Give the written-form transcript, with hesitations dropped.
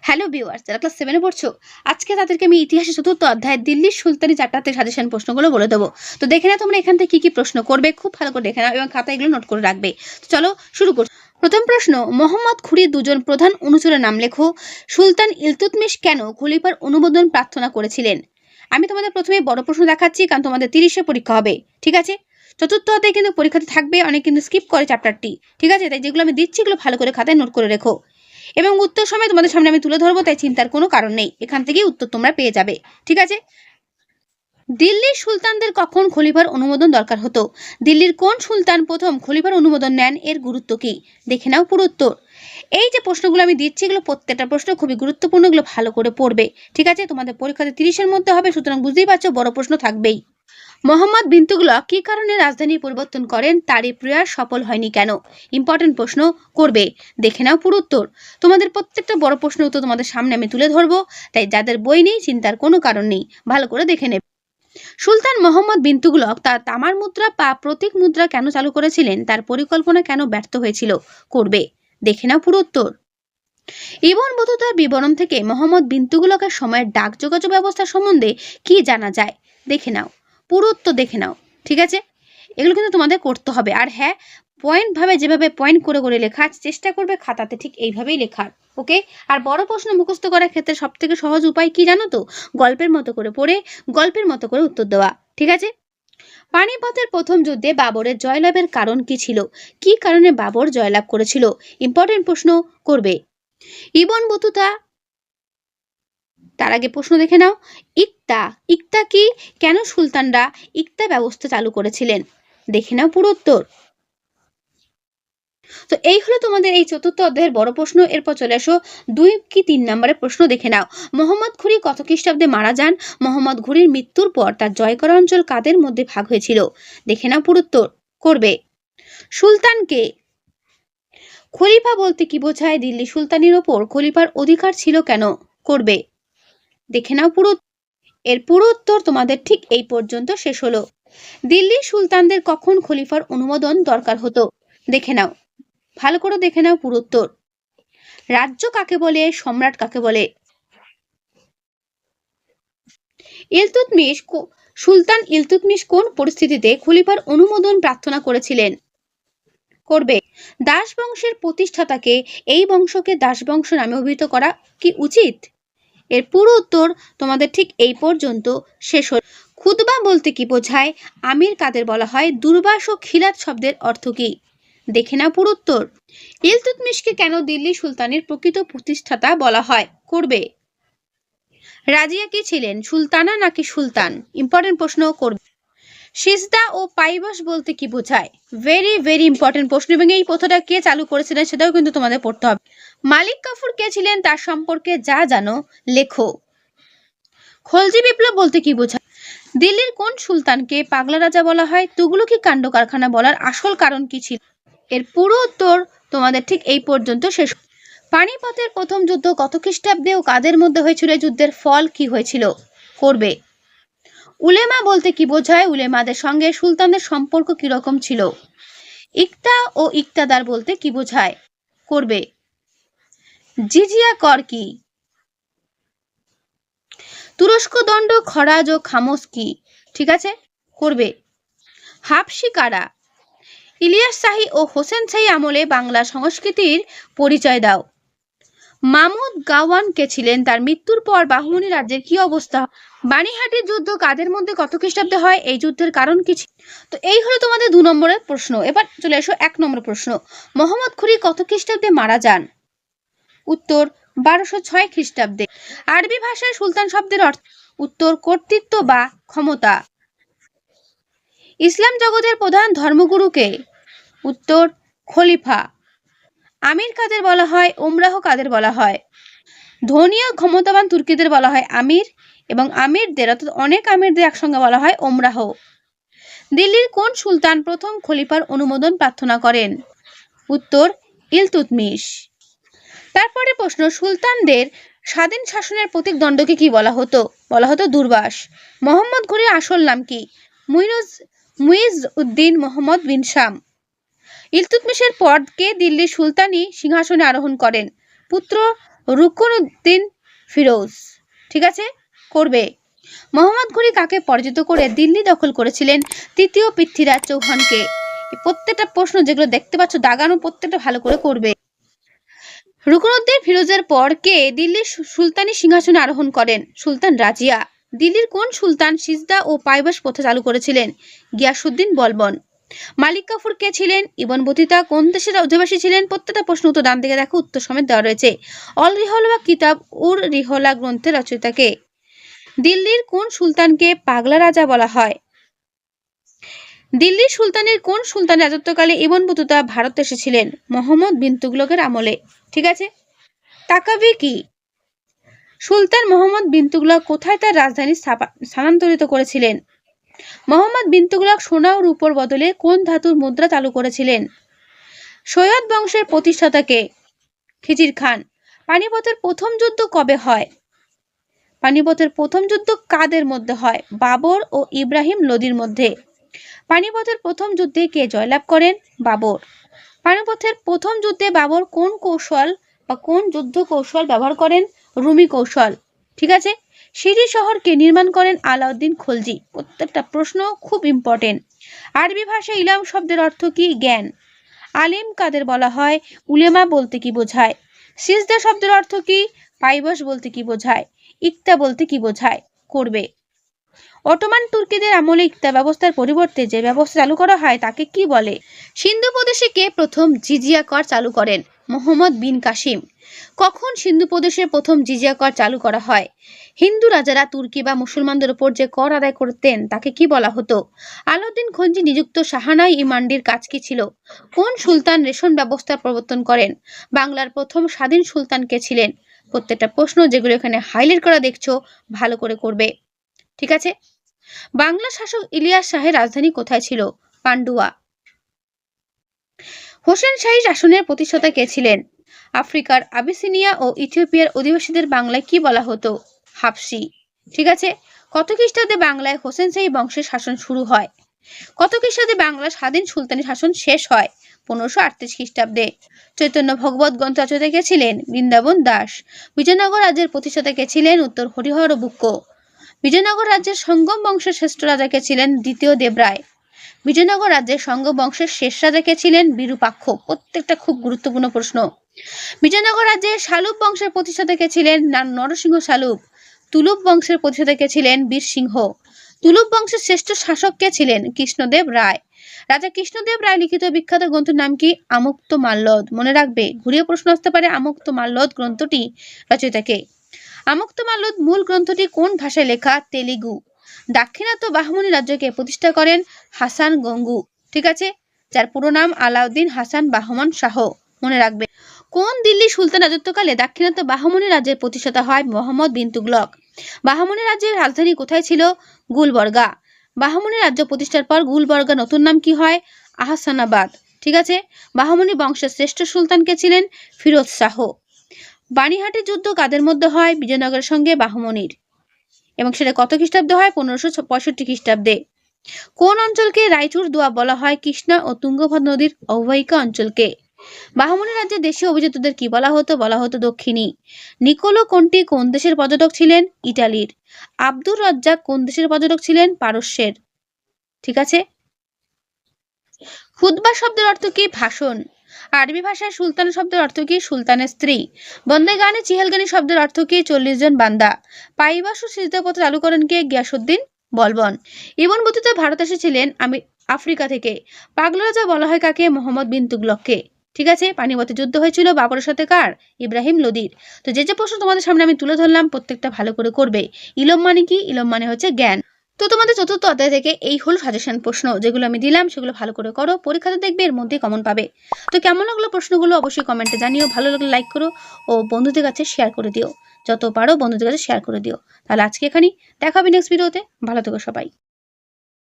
Hello viewers, যারা class 7 এ পড়ছো, আজকে তাদেরকে আমি ইতিহাসের ৪র্থ অধ্যায় দিল্লির সুলতানি চ্যাপ্টার থেকে সাজেশন প্রশ্নগুলো বলে দেবো। তো দেখে নাও তোমরা এখান থেকে কি কি প্রশ্ন করবে, খুব ভালো করে দেখে নাও এবং খাতায় এগুলো নোট করে রাখবে। তো চলো শুরু করছি। প্রথম প্রশ্ন, মোহাম্মদ ঘুরির দুজন প্রধান অনুচরের নাম লেখো। সুলতান ইলতুৎমিশ কেন খলিফার অনুমোদন প্রার্থনা করেছিলেন? আমি তোমাদের প্রথমে বড় প্রশ্ন দেখাচ্ছি, কারণ তোমাদের 30-এ পরীক্ষা হবে, ঠিক আছে? চতুর্থ অধ্যায় কিন্তু পরীক্ষাতে থাকবে, অনেক কিন্তু স্কিপ করে চ্যাপ্টারটি, ঠিক আছে? তাই যেগুলো আমি দিচ্ছি এগুলো ভালো করে খাতায় নোট করে রেখো এবং উত্তর সময় তোমাদের সামনে আমি তুলে ধরবো, তাই চিন্তার কোনো কারণ নেই, এখান থেকেই উত্তর তোমরা পেয়ে যাবে, ঠিক আছে? দিল্লির সুলতানদের কখন খলিফার অনুমোদন দরকার হতো? দিল্লির কোন সুলতান প্রথম খলিফার অনুমোদন নেন, এর গুরুত্ব কি? দেখে নাও পুরো উত্তর। এই যে প্রশ্নগুলো আমি দিচ্ছি এগুলো প্রত্যেকটা প্রশ্ন খুবই গুরুত্বপূর্ণ, এগুলো ভালো করে পড়বে, ঠিক আছে? তোমাদের পরীক্ষাতে 30-এর মধ্যে হবে, সুতরাং বুঝতেই পারছো বড় প্রশ্ন থাকবেই। মোহাম্মদ বিন তুগলক কি কারণে রাজধানী পরিবর্তন করেন, তার এই প্রয়াস সফল হয়নি কেন? ইম্পর্টেন্ট প্রশ্ন করবে, দেখে নাও পুরো উত্তর। তোমাদের প্রত্যেকটা বড় প্রশ্ন উত্তর তোমাদের সামনে আমি তুলে ধরবো, তাই যাদের বই নেই চিন্তার কোনো কারণ নেই, ভালো করে দেখে নেবে। সুলতান মোহাম্মদ বিন তুগলক তার তামার মুদ্রা বা প্রতীক মুদ্রা কেন চালু করেছিলেন, তার পরিকল্পনা কেন ব্যর্থ হয়েছিল? করবে, দেখে নাও পুরো উত্তর। ইবন বতুতার বিবরণ থেকে মোহাম্মদ বিন তুগলকের সময়ের ডাক যোগাযোগ ব্যবস্থা সম্বন্ধে কি জানা যায়? দেখে নাও পুরো উত্তর, দেখে নাও, ঠিক আছে? এগুলো কিন্তু তোমাদের করতে হবে। আর হ্যাঁ, পয়েন্ট ভাবে যেভাবে পয়েন্ট করে করে লেখার চেষ্টা করবে খাতাতে, ঠিক এইভাবেই লেখার, ওকে? আর বড় প্রশ্ন মুখস্থ করার ক্ষেত্রে সব থেকে সহজ উপায় কি জানো তো? গল্পের মতো করে পড়ে গল্পের মতো করে উত্তর দেওয়া, ঠিক আছে? পানিপথের প্রথম যুদ্ধে বাবরের জয়লাভের কারণ কি ছিল? কি কারণে বাবর জয়লাভ করেছিল? ইম্পর্টেন্ট প্রশ্ন করবে। ইবন বতুতা, তার আগে প্রশ্ন দেখে নাও, ইকতা, ইকতা কি? কেন সুলতানরা ইকতা ব্যবস্থা চালু করেছিলেন? দেখে নাও পুরো উত্তর। তো এই হলো তোমাদের এই ৪র্থ অধ্যায়ের বড় প্রশ্ন। এরপর চলে আসো 2 কি 3 নম্বরের প্রশ্ন, দেখে নাও। মোহাম্মদ ঘুরি কত খ্রিস্টাব্দে মারা যান? মোহাম্মদ ঘুরির মৃত্যুর পর তার জয় করা অঞ্চল কাদের মধ্যে ভাগ হয়েছিল? দেখে নাও পুরো উত্তর করবে। সুলতানকে খলিফা বলতে কি বোঝায়? দিল্লি সুলতানির ওপর খলিফার অধিকার ছিল কেন? করবে, দেখে নাও পুরো। এর পুরো উত্তর তোমাদের ঠিক এই পর্যন্ত শেষ হলো। দিল্লির সুলতানদের কখন খলিফার অনুমোদন দরকার হতো? দেখে নাও, ভালো করে দেখে নাও পুরো উত্তর। রাজ্য কাকে বলে, সম্রাট কাকে বলে? ইলতুৎমিশ, সুলতান ইলতুৎমিশ কোন পরিস্থিতিতে খলিফার অনুমোদন প্রার্থনা করেছিলেন? করবে। দাস বংশের প্রতিষ্ঠাতাকে, এই বংশকে দাস বংশ নামে অভিহিত করা কি উচিত? এর পুরো উত্তর তোমাদের ঠিক এই পর্যন্ত শেষ হল। খুতবা বলতে কি বোঝায়? আমির কাদের বলা হয়? দুর্বাস ও খিলাত শব্দের অর্থ কি? দেখে নাও পুরো উত্তর। ইলতুৎমিশকে কেন দিল্লি সুলতানের প্রকৃত প্রতিষ্ঠাতা বলা হয়? করবে। রাজিয়া কি ছিলেন, সুলতানা নাকি সুলতান? ইম্পর্টেন্ট প্রশ্ন করবে। সিজদা ও পাইবাস বলতে কি বোঝায়? ভেরি ভেরি ইম্পর্টেন্ট প্রশ্ন, এবং এই প্রথাটা কে চালু করেছিলেন সেটাও কিন্তু তোমাদের পড়তে হবে। মালিক কাফুর কে ছিলেন, তার সম্পর্কে যা জানো লেখো। খলজি বিপ্লব বলতে কি বোঝায়? দিল্লির কোন সুলতানকে পাগলা রাজা বলা হয়? তুগলকি কাণ্ড কারখানা বলার আসল কারণ কি ছিল? এর পুরো উত্তর তোমাদের ঠিক এই পর্যন্ত শেষ। পানিপথের প্রথম যুদ্ধ কত খ্রিস্টাব্দে ও কাদের মধ্যে হয়েছিল? যুদ্ধের ফল কি হয়েছিল? করবে। উলেমা বলতে কি বোঝায়? উলেমাদের সঙ্গে সুলতানদের সম্পর্ক কিরকম ছিল? ইকতা ও ইকতাদার বলতে কি বোঝায়? করবে। জিজিয়া কর কি? তুরস্ক দণ্ড, খরাজ ও খামোশ কি? ঠিক আছে, করবে। হাবশি কারা? ইলিয়াস শাহী ও হোসেন শাহী আমলে বাংলা সংস্কৃতির পরিচয় দাও। মামুদ গাওয়ান কে ছিলেন? তার মৃত্যুর পর বাহুমনি রাজ্যের কি অবস্থা? বানিহাটির যুদ্ধ কাদের মধ্যে কত খ্রিস্টাব্দে হয়? এই যুদ্ধের কারণ কি ছিল? তো এই হলো তোমাদের 2 নম্বরের প্রশ্ন। এবার চলে এসো 1 নম্বর প্রশ্ন। মোহাম্মদ ঘুরি কত খ্রিস্টাব্দে মারা যান? উত্তর 1206 খ্রিস্টাব্দে। আরবি ভাষায় সুলতান শব্দের অর্থ? উত্তর কর্তৃত্ব বা ক্ষমতা। ইসলাম জগতের প্রধান ধর্মগুরুকে? উত্তর খলিফা। আমির কাদের বলা হয়? উমরাহ কাদের বলা হয়? ধনী ও ক্ষমতাবান তুর্কিদের বলা হয় আমির, এবং আমিরদের অর্থাৎ অনেক আমিরদের একসঙ্গে বলা হয় ওমরাহ। দিল্লির কোন সুলতান প্রথম খলিফার অনুমোদন প্রার্থনা করেন? উত্তর ইলতুৎমিশ। তারপরে প্রশ্ন, সুলতানদের স্বাধীন শাসনের প্রতীক দণ্ডকে কি বলা হতো? বলা হতো দুর্বাস। মোহাম্মদ ঘুরির আসল নাম কি? মুইজ উদ্দিন মোহাম্মদ বিন শাম। ইলতুৎমিশের পর কে দিল্লির সুলতানি সিংহাসনে আরোহণ করেন? পুত্র রুকনুদ্দিন ফিরোজ, ঠিক আছে, করবে। মোহাম্মদ ঘুরি কাকে পরাজিত করে দিল্লি দখল করেছিলেন? তৃতীয় পৃথ্বীরাজ চৌহানকে। প্রত্যেকটা প্রশ্ন যেগুলো দেখতে পাচ্ছ দাগানো, প্রত্যেকটা ভালো করে করবে। রুকনুদ্দিন ফিরোজের পর কে দিল্লির সুলতানি সিংহাসনে আরোহণ করেন? সুলতান রাজিয়া। দিল্লির কোন সুলতান সিজদা ও পায়বাস প্রথা চালু করেছিলেন? গিয়াসউদ্দিন বলবন। মালিক কাফুর কে ছিলেন? ইবন বতিতা। কোন দেশের অধিবাসী ছিলেন? প্রত্যেকটা প্রশ্ন উত্তর ডান দিকে দেখো, উত্তর সমেত দেওয়া রয়েছে। অল রিহলা কিতাব উর রিহলা গ্রন্থের রচয়িতাকে? দিল্লির কোন সুলতানকে পাগলা রাজা বলা হয়? দিল্লির সুলতানের কোন সুলতান রাজত্বকালে ইবন বতুতা ভারত এসেছিলেন? মোহাম্মদ বিন তুগলকের আমলে, ঠিক আছে। তাকাবি কি? সুলতান মোহাম্মদ বিন তুগলক কোথায় তার রাজধানী স্থানান্তরিত করেছিলেন? মোহাম্মদ বিন তুগলক সোনা ও রূপোর বদলে কোন ধাতুর মুদ্রা চালু করেছিলেন? সৈয়দ বংশের প্রতিষ্ঠাতাকে? খিজির খান। পানিপথের প্রথম যুদ্ধ কবে হয়? পানিপথের প্রথম যুদ্ধ কাদের মধ্যে হয়? বাবর ও ইব্রাহিম লোদির মধ্যে। পানিপথের প্রথম যুদ্ধে কে জয়লাভ করেন? বাবর। পানিপথের প্রথম যুদ্ধে বাবর কোন কৌশল বা কোন যুদ্ধ কৌশল ব্যবহার করেন? রুমি কৌশল, ঠিক আছে। সিরি শহরকে নির্মাণ করেন আলাউদ্দিন খলজি। প্রত্যেকটা প্রশ্ন খুব ইম্পর্টেন্ট। আরবি ভাষায় ইলাম শব্দের অর্থ কি? জ্ঞান। আলিম কাদের বলা হয়? উলেমা বলতে কি বোঝায়? সিজদা শব্দের অর্থ কি? পাইবস বলতে কি বোঝায়? ইক্তা বলতে কি বোঝায়? করবে। অটোমান তুর্কিদের আমলে ইক্তা ব্যবস্থার পরিবর্তে যে ব্যবস্থা চালু করা হয় তাকে কি বলে? সিন্ধু প্রদেশে কে প্রথম জিজিয়া কর চালু করেন? মোহাম্মদ বিন কাসিম। কখন সিন্ধু প্রদেশে প্রথম জিজিয়া কর চালু করা হয়? হিন্দু রাজারা তুর্কি বা মুসলমানদের উপর যে কর আদায় করতেন তাকে কি বলা হতো? আলাউদ্দিন খলজি নিযুক্ত শাহানাই ইমান্ডির কাজ কি ছিল? কোন সুলতান রেশন ব্যবস্থা প্রবর্তন করেন? বাংলার প্রথম স্বাধীন সুলতান কে ছিলেন? প্রত্যেকটা প্রশ্ন যেগুলো এখানে হাইলাইট করা দেখছো ভালো করে করবে, ঠিক আছে। বাংলা শাসক ইলিয়াস শাহের রাজধানী কোথায় ছিল? পান্ডুয়া। হোসেন শাহী শাসনের প্রতিষ্ঠাতা কে ছিলেন? আফ্রিকার আবিসিনিয়া ও ইথিওপিয়ার অধিবাসীদের বাংলায় কি বলা হতো? হাবশি, ঠিক আছে। কত খ্রিস্টাব্দে বাংলায় হোসেন শাহী বংশের শাসন শুরু হয়? কত খ্রিস্টাব্দে বাংলা স্বাধীন সুলতানি শাসন শেষ হয়? 1538 খ্রিস্টাব্দে। চৈতন্য ভগবত গ্রন্থ রচয়িতা কে ছিলেন? বৃন্দাবন দাস। বিজয়নগর রাজ্যের প্রতিষ্ঠাতা কে ছিলেন? উত্তর হরিহর বুক্ক। বিজয়নগর রাজ্যের সঙ্গম বংশের শ্রেষ্ঠ রাজা কে ছিলেন? দ্বিতীয় দেবরায়। বিজয়নগর রাজ্যের সঙ্গ বংশের শেষ রাজা কে ছিলেন? বিরূপাক্ষ। প্রত্যেকটা খুব গুরুত্বপূর্ণ প্রশ্ন। বিজয়নগর রাজ্যের শালুব বংশের প্রতিষ্ঠাতা কে ছিলেন? নরসিংহ শালুব। তুলুপ বংশের প্রতিষ্ঠাতা কে ছিলেন? বীরসিংহ। তুলুপ বংশের শ্রেষ্ঠ শাসক কে ছিলেন? কৃষ্ণদেব রায়। রাজা কৃষ্ণদেব রায় লিখিত বিখ্যাত গ্রন্থের নাম কি? আমুক্ত মাল্যদ। মনে রাখবে, ঘুরিয়ে প্রশ্ন আসতে পারে আমুক্ত মাল্যদ গ্রন্থটি রচয়িতাকে। আমুক্ত মাল্যদ মূল গ্রন্থটি কোন ভাষায় লেখা? তেলুগু। দাক্ষিণাত্য বাহমনি রাজ্যকে প্রতিষ্ঠা করেন হাসান গঙ্গু, ঠিক আছে, যার পুরো নাম আলাউদ্দিন হাসান বাহমন শাহ। মনে রাখবে। কোন দিল্লি সুলতান রাজত্বকালে দাক্ষিণাত্য বাহমনি রাজ্যের প্রতিষ্ঠাতা হয়? মোহাম্মদ বিন তুগলক। বাহমনি রাজ্যের রাজধানী কোথায় ছিল? গুলবর্গা। বাহমনি রাজ্য প্রতিষ্ঠার পর গুলবর্গা নতুন নাম কি হয়? আহসানাবাদ, ঠিক আছে। বাহমনি বংশের শ্রেষ্ঠ সুলতান কে ছিলেন? ফিরোজ শাহ। বানিহাটের যুদ্ধ কাদের মধ্যে হয়? বিজয়নগরের সঙ্গে বাহমনির, এবং সেটা কত খ্রিস্টাব্দে হয়? 1565 খ্রিস্টাব্দে। কোন অঞ্চলকে রায়চুর দোয়া বলা হয়? কৃষ্ণা ও তুঙ্গভদ্রা নদীর অববাহিকা অঞ্চলকে। বাহমনি রাজ্যের দেশীয় অভিজাতদের কি বলা হতো? বলা হতো দক্ষিণী। নিকোলো কন্টি কোন দেশের পর্যটক ছিলেন? ইটালির। আব্দুর রাজ্জাক কোন দেশের পর্যটক ছিলেন? পারস্যের, ঠিক আছে। খুতবা শব্দের অর্থ কি? ভাষণ। আরবি ভাষায় সুলতান শব্দের অর্থ কি? সুলতানের স্ত্রী। বন্দে গানে চিহেলগানি শব্দের অর্থ কি? 40 জন বান্দা। পাইবাস ও সিজদা পথ চালু করেন কে? গিয়াসউদ্দিন বলবন। ইবন বতুতা ভারত এসেছিলেন আফ্রিকা থেকে। পাগলা রাজা বলা হয় কাকে? মোহাম্মদ বিন তুগলককে, ঠিক আছে। পানিপথে যুদ্ধ হয়েছিল বাবরের সাথে কার? ইব্রাহিম লোদির। তো যে প্রশ্ন তোমাদের সামনে আমি তুলে ধরলাম প্রত্যেকটা ভালো করে করবে। ইলম মানে কি? ইলম মানে হচ্ছে জ্ঞান। তো তোমাদের চতুর্থ অধ্যায় থেকে এই হল সাজেশন প্রশ্ন যেগুলো আমি দিলাম, সেগুলো ভালো করে করো। পরীক্ষাতে দেখবে এর মধ্যে কমন পাবে। তো কেমন লাগলো প্রশ্নগুলো অবশ্যই কমেন্টে জানিও। ভালো লাগলে লাইক করো ও বন্ধুদের কাছে শেয়ার করে দিও। যত পারো বন্ধুদের কাছে শেয়ার করে দিও। তাহলে আজকে এখানেই, দেখা হবে নেক্সট ভিডিওতে। ভালো থেকো সবাই।